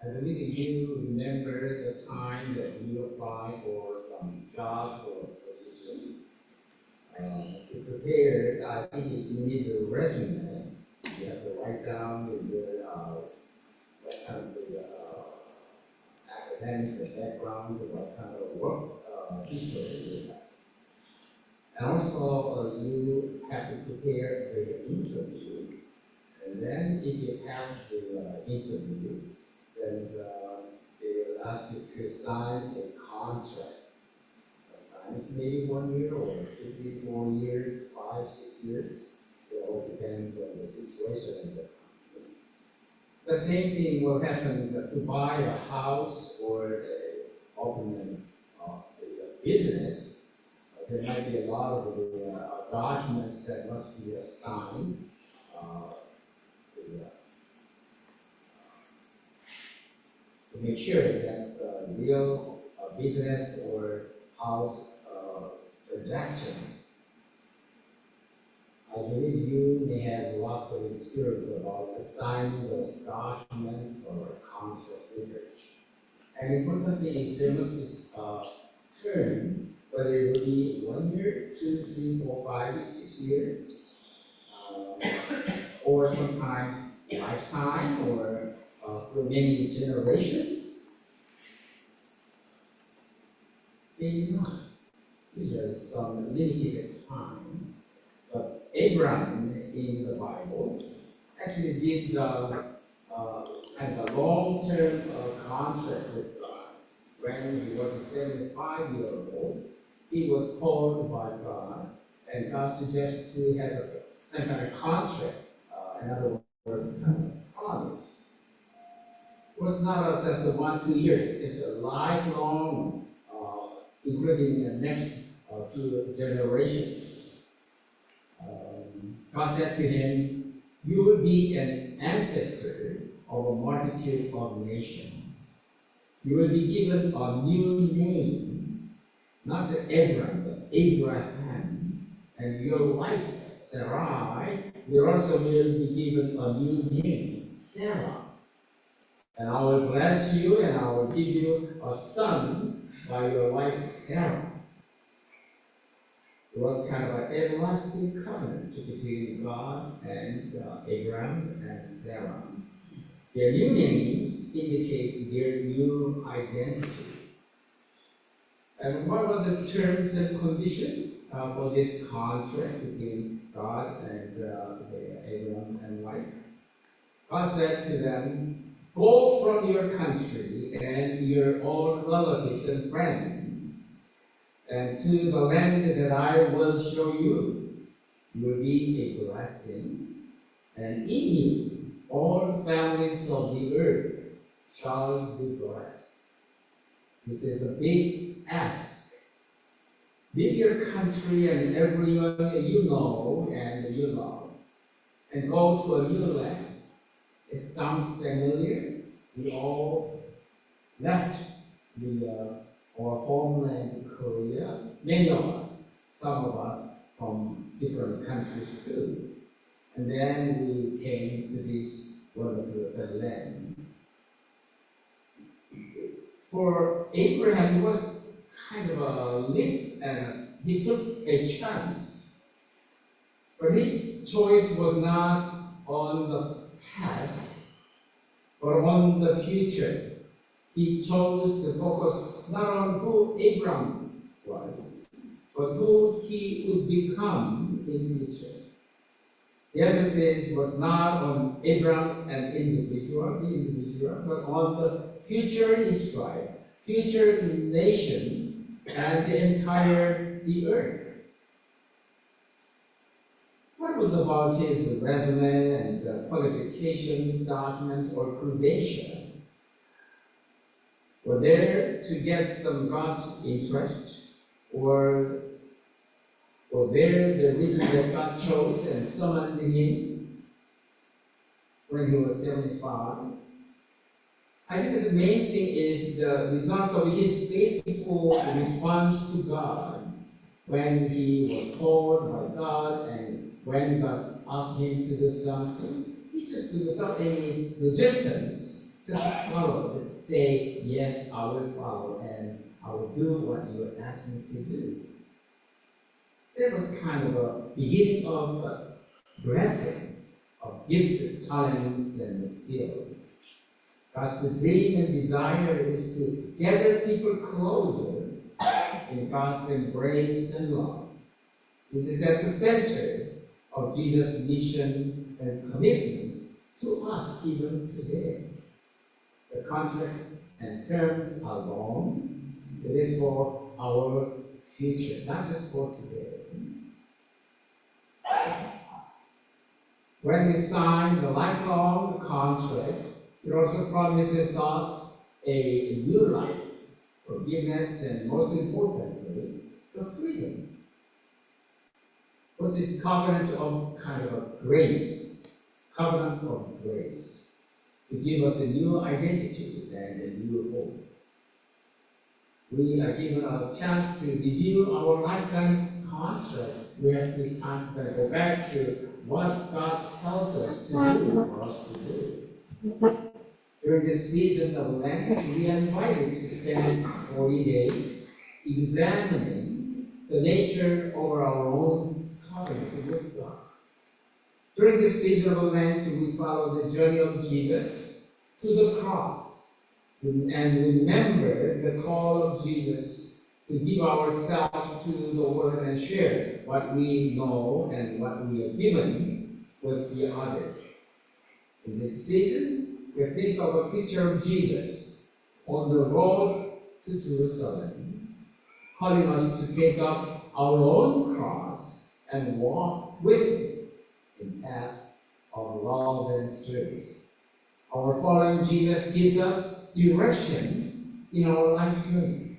I believe you remember the time that you applied for some jobs or position. To prepare, I think you need a resume. You have to write down your what kind of academic background, what kind of work history you have. And also, you have to prepare the interview. And then if you pass the interview, then they will ask you to sign a contract. Sometimes maybe 1 year or 2, 3, 4 years, 5, 6 years. It all depends on the situation in the company. The same thing will happen to buy a house or open a business. There might be a lot of documents that must be signed. To make sure that's the real business or house transaction. I believe you may have lots of experience about signing those documents or contract papers. And important thing is there must be a term, whether it will be 1 year, 2, 3, 4, 5, 6 years, or sometimes lifetime or for many generations. Maybe not. Usually some limited time. But Abraham in the Bible actually did kind of a long-term contract with God. When he was 75 years old, he was called by God, and God suggested to have some kind of contract. In other words, kind of promise. It was not just 1, 2 years, it's a lifelong, including the next few generations. God said to him, you will be an ancestor of a multitude of nations. You will be given a new name, not Abram, but Abraham. And your wife, Sarai, will also be given a new name, Sarah. And I will bless you, and I will give you a son by your wife Sarah. It was kind of an everlasting covenant between God and Abraham and Sarah. Their new names indicate their new identity. And what were the terms and conditions for this contract between God and Abraham and wife? God said to them, go from your country and your own relatives and friends, and to the land that I will show you. You will be a blessing, and in you all families of the earth shall be blessed. This is a big ask. Leave your country and everyone you know and you love, and go to a new land. It sounds familiar. We all left our homeland, Korea. Many of us, some of us from different countries too. And then we came to this wonderful land. For Abraham, it was kind of a leap, and he took a chance. But his choice was not on the past, but on the future. He chose to focus not on who Abraham was, but who he would become in the future. The emphasis was not on Abraham and the individual, but on the future Israel, future nations, and the entire earth. What was about his resume and qualification document or credential? Were there to get some God's interest, or were there the reason that God chose and summoned him when he was 75? I think the main thing is the result of his faithful response to God when he was called by God and when God asked him to do something. He just, without any resistance, just follow it. Say, yes, I will follow, and I will do what you ask me to do. That was kind of a beginning of blessings, of gifts, talents, and skills. Because the dream and desire is to gather people closer in God's embrace and love. This is at the center of Jesus' mission and commitment to us even today. The contract and terms are long. It is for our future, not just for today. When we sign the lifelong contract, it also promises us a new life, forgiveness, and most importantly, the freedom. What's this covenant of kind of a grace? Covenant of grace. To give us a new identity and a new hope. We are given a chance to review our lifetime contract. We have to constantly go back to what God tells us to do for us to do. During this season of Lent, we are invited to spend 40 days examining the nature of our own covenant with God. During this season of Lent, we follow the journey of Jesus to the cross and remember the call of Jesus to give ourselves to the world and share what we know and what we are given with the others. In this season, we think of a picture of Jesus on the road to Jerusalem, calling us to take up our own cross and walk with Him in path of love and service. Our following Jesus gives us direction in our life journey,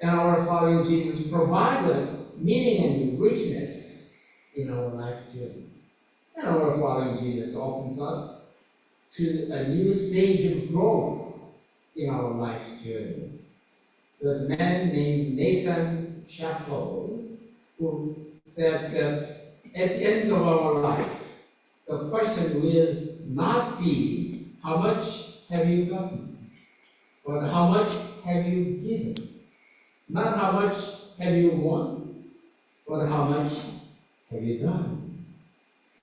and our following Jesus provides us meaning and richness in our life journey. And our following Jesus opens us to a new stage of growth in our life journey. There's a man named Nathan Sheffield who said that at the end of our life, the question will not be how much have you gotten, but how much have you given. Not how much have you won, but how much have you done.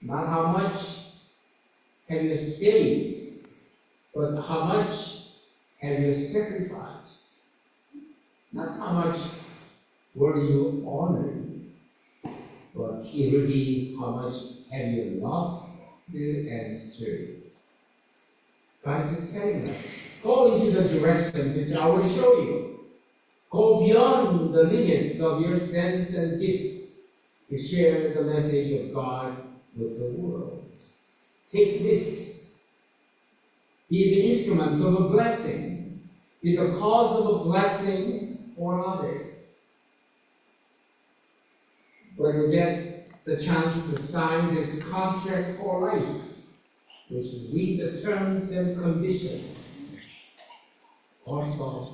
Not how much have you saved, but how much have you sacrificed. Not how much were you honored, but it will be how much have you loved and served. God is telling us, go into the direction which I will show you. Go beyond the limits of your sense and gifts to share the message of God with the world. Take risks. Be the instrument of a blessing. Be the cause of a blessing for others. When you get the chance to sign this contract for life, which read the terms and conditions, also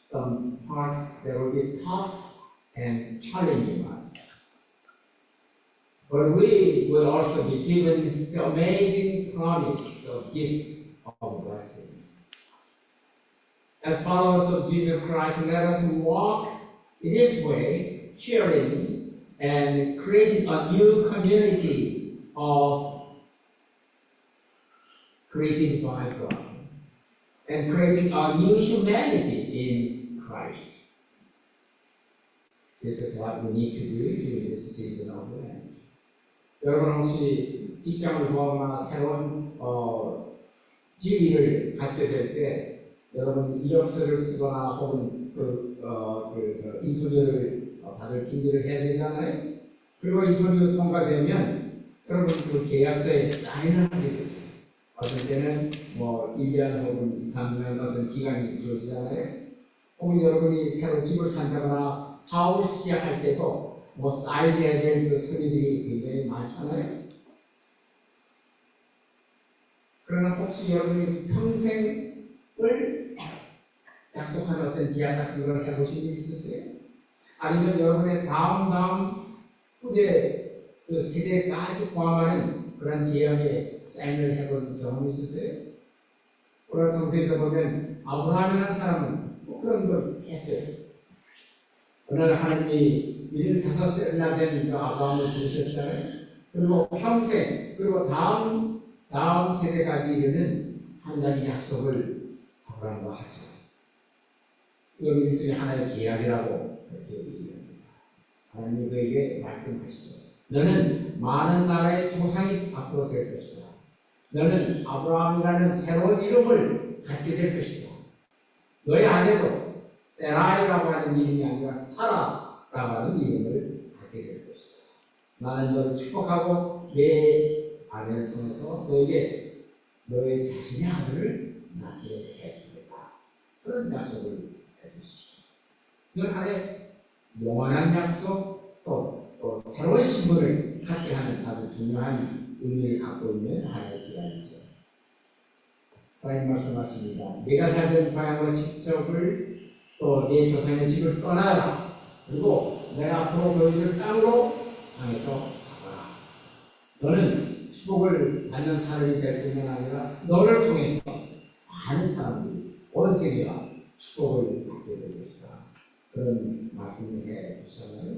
some parts that will be tough and challenging us. But we will also be given the amazing promise of gift of blessing. As followers of Jesus Christ, let us walk in His way, sharing and creating a new community of created by God and creating a new humanity in Christ. This is what we need to do during this season of Lent. 여러분 혹시 직장을 구하거나 새로운 지위를 갖게 될 때 여러분 이력서를 쓰거나 혹은 인터뷰를 받을 준비를 해야 되잖아요. 그리고 인터뷰 통과되면 여러분 그 계약서에 사인을 하게 되죠. 어떤 때는 1년 혹은 2, 3년 어떤 기간이 주어지잖아요. 혹은 여러분이 새로 집을 산다거나 사업을 시작할 때도 사인해야 될 그 서류들이 굉장히 많잖아요. 그러나 혹시 여러분이 평생을 약속한 어떤 계약 같은 걸 해보신 일 있으세요? 아니면 여러분의 다음 후대 그 세대까지 포함하는 그런 계약에 사인을 해본 경험이 있으세요? 오늘 성서에서 보면 아브라함이라는 사람은 뭐 그런 걸 했어요. 어느 날 하나님이 75세나 된 아브라함을 부르셨잖아요. 그리고 평생, 그리고 다음 세대까지 이르는 한 가지 약속을 아브라함과 하죠. 이건 일종의 하나의 계약이라고 이렇게 얘기합니다. 하나님이 그에게 말씀하시죠. 너는 많은 나라의 조상이 앞으로 될 것이다. 너는 아브라함이라는 새로운 이름을 갖게 될 것이다. 너의 아내도 세라이라고 하는 이름이 아니라 사라라고 하는 이름을 갖게 될 것이다. 나는 너를 축복하고 내 아내를 통해서 너에게 너의 자신의 아들을 낳게 해주겠다. 그런 약속을 해주시죠. 이건 하나의 영원한 약속, 또 새로운 신분을 갖게 하는 아주 중요한 의미를 갖고 있는 하나의 기간이죠. 하나님 말씀하십니다. 내가 살던 고향과 직접을 또 내 조상의 집을 떠나라. 그리고 내가 앞으로 보여줄 땅으로 향해서 가거라. 너는 축복을 받는 사람이 될 뿐만 아니라 너를 통해서 많은 사람들이 온 세계가 축복을 받게 될 것이다. 그런 말씀을 해 주셨나요?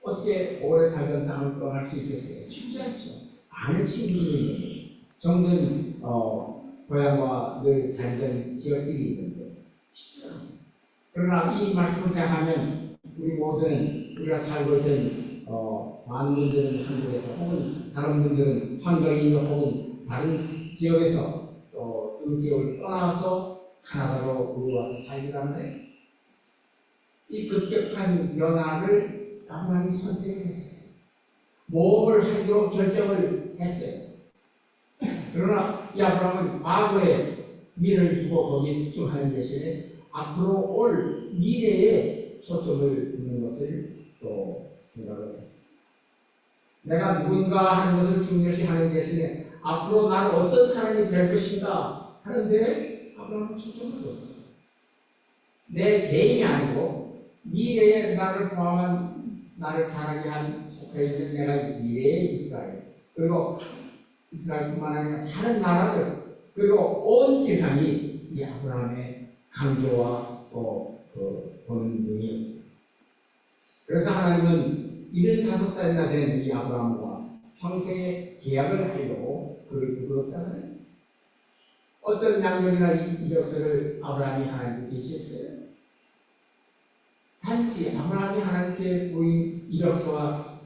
어떻게 오래 살던 땅을 떠날 수 있겠어요? 쉽지 않죠. 많은 친구들이 있는데, 정든 고향과 늘 다니던 지역들이 있는데 쉽지 않아요. 그러나 이 말씀을 생각하면 우리 모두는 우리가 살고 있던 많은 분들은 한국에서 혹은 다른 분들은 환경이 혹은 다른 지역에서 또 그 지역을 떠나서 카나다로 우리 와서 살기도 하나요? 이 급격한 변화를 아브라함이 선택했어요. 모험을 하기로 결정을 했어요. 그러나 이 아브라함은 과거에 미래를 두고 거기에 집중하는 대신에 앞으로 올 미래에 초점을 두는 것을 또 생각을 했습니다. 내가 누군가 하는 것을 중요시 하는 대신에 앞으로 나는 어떤 사람이 될 것인가 하는데 아브라함은 초점을 뒀어요. 내 개인이 아니고 미래에 나를 포함한 나를 자라게 한 속해 있는 내가 미래의 이스라엘, 그리고 이스라엘뿐만 아니라 다른 나라들, 그리고 온 세상이 이 아브라함의 강조와 또 보는 눈이었죠. 그래서 하나님은 75살이나 된 이 아브라함과 평생의 계약을 하려고 그를 부르셨잖아요. 어떤 양면이나 이력서를 아브라함이 하나님께 제시했어요. 단지 아브라함이 하나님께 보인 이력서와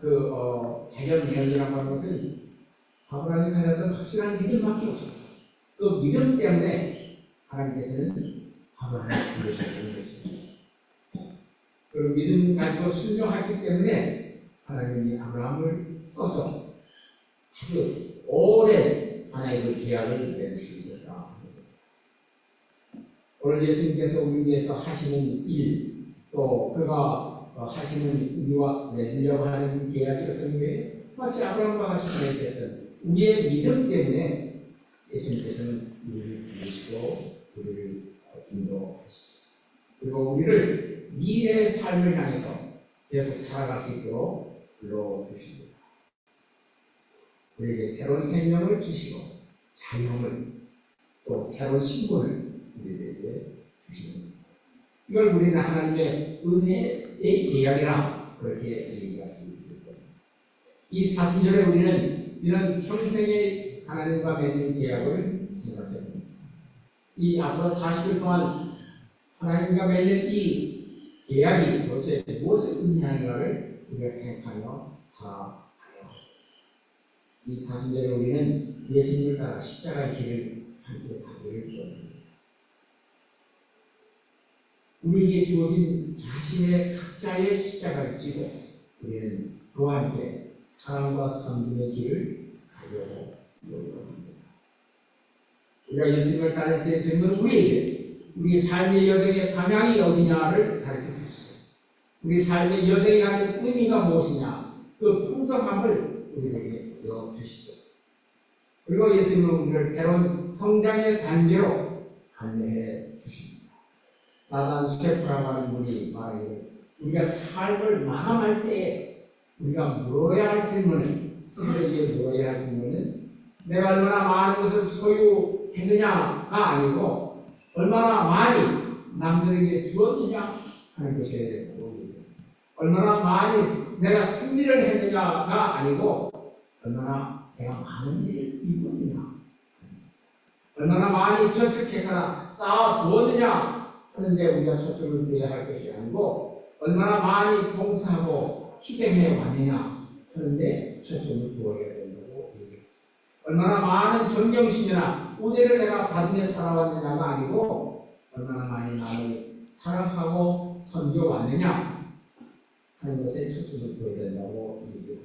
자연 내용이라고 하는 것은 아브라함이 가졌던 확실한 믿음밖에 없어요. 그 믿음 때문에 하나님께서는 아브라함을 부르셨던 것입니다. 그 믿음 가지고 순종했기 때문에 하나님이 아브라함을 써서 아주 오랜 하나의 그 계약을 맺을 수 있었다. 오늘 예수님께서 우리 위해서 하시는 일, 또 그가 하시는 우리와 맺으려고 하는 계약이 어떤 거예요? 마치 아브라함과 같이 맺었던 우리의 믿음 때문에 예수님께서는 우리를 부르시고 우리를 인도하시죠. 그리고 우리를 미래의 삶을 향해서 계속 살아갈 수 있도록 불러주십니다. 우리에게 새로운 생명을 주시고 자유함을, 또 새로운 신분을 우리에게 주십니다. 이걸 우리는 하나님의 은혜의 계약이라 그렇게 얘기할 수 있을 겁니다. 이 사순절에 우리는 이런 평생의 하나님과 맺는 계약을 생각합니다. 이 앞으로 40일 동안 하나님과 맺는 이 계약이 도대체 무엇을 의미하는가를 우리가 생각하며 살아가요. 이 사순절에 우리는 예수님을 따라 십자가의 길을 함께 가기를 원합니다. 우리에게 주어진 자신의 각자의 십자가를 지고 우리는 그와 함께 사랑과 섬김의 길을 가려고 노력합니다. 우리가 예수님을 따를 때 예수님은 우리에게 우리 삶의 여정의 방향이 어디냐를 가르쳐 주셨어요. 우리 삶의 여정에 갖는 의미가 무엇이냐, 그 풍성함을 우리에게 배워주시죠. 그리고 예수님은 우리를 새로운 성장의 단계로 안내해 주십니다. 나단 셰프라고 하는 분이 말하기를 우리가 삶을 마감할 때에 우리가 물어야 할 질문은, 스스로에게 물어야 할 질문은 내가 얼마나 많은 것을 소유했고 했느냐가 아니고 얼마나 많이 남들에게 주었느냐 하는 것이어야 되고, 얼마나 많이 내가 승리를 했느냐가 아니고 얼마나 내가 많은 일을 이루었느냐, 얼마나 많이 저축했거나 쌓아두었느냐 하는데 우리가 초점을 두어야 할 것이 아니고 얼마나 많이 봉사하고 희생해 왔느냐 하는데 초점을 두어야 된다고 얘기해요. 얼마나 많은 존경심이나 우대를 내가 받으며 살아왔느냐가 아니고 얼마나 많이 나를 사랑하고 섬겨왔느냐 하는 것에 초점을 두어야 된다고 얘기해요.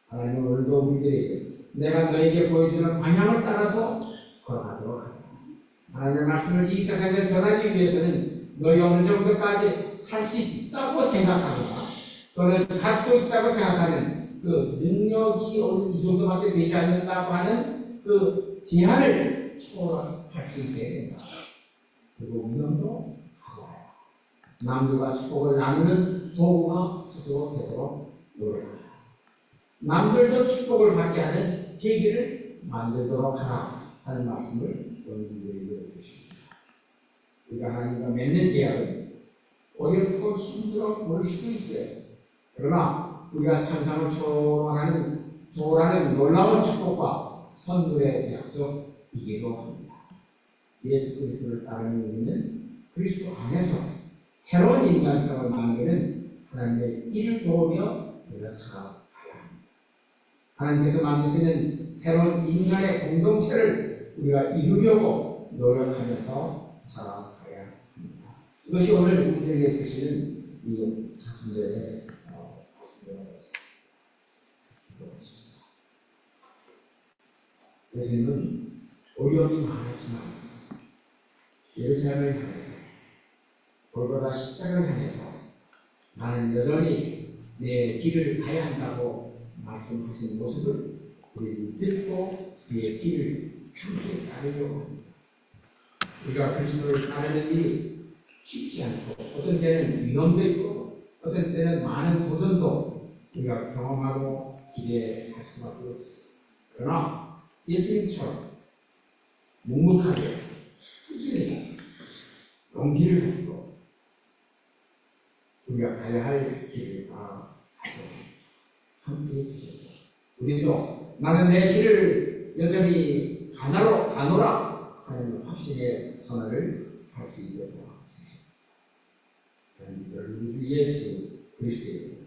하나님은 오늘도 우리들에게 내가 너에게 보여주는 방향을 따라서 걸어가도록 하라. 하나님의 말씀을 이 세상에 전하기 위해서는 너희 어느 정도까지 할 수 있다고 생각하거나 또는 갖고 있다고 생각하는 그 능력이 어느 이 정도밖에 되지 않는다고 하는 그 제한을 초월할 수 있어야 된다. 그리고 위험도 가봐야 남들과 축복을 나누는 도구가 스스로 되도록 노력하라. 남들도 축복을 받게 하는 계기를 만들도록 하라 하는 말씀을 여러분들에게 주십니다. 우리가 하나님과 맺는 계약은 어렵고 힘들어 보일 수도 있어요. 그러나 우리가 상상을 초월하는 놀라운 축복과 선물의 약속이기도 합니다. 예수 그리스도를 따르는 우리는 그리스도 안에서 새로운 인간성을 만드는 하나님의 일을 도우며 우리가 살아가야 합니다. 하나님께서 만드시는 새로운 인간의 공동체를 우리가 이루려고 노력하면서 살아가야 합니다. 이것이 오늘 우리에게 주시는 이 사순절의 말씀입니다. 예수님은 어려움이 많았지만 예루살렘을 향해서 골고다 십자가를 향해서 나는 여전히 내 길을 가야 한다고 말씀하신 모습을 우리 듣고 그의 길을 함께 따르려고 합니다. 우리가 그리스도를 따르는 일이 쉽지 않고 어떤 때는 위험도 있고 어떤 때는 많은 도전도 우리가 경험하고 기대할 수밖에 없습니다. 그러나 예수님처럼 묵묵하게 꾸준히 용기를 갖고 우리가 가야 할 길을 다 함께 해주셔서 우리도 나는 내 길을 여전히 가노라 하는 확신의 선언을 할 수 있도록 주시옵소서. 우리 주 예수 그리스도의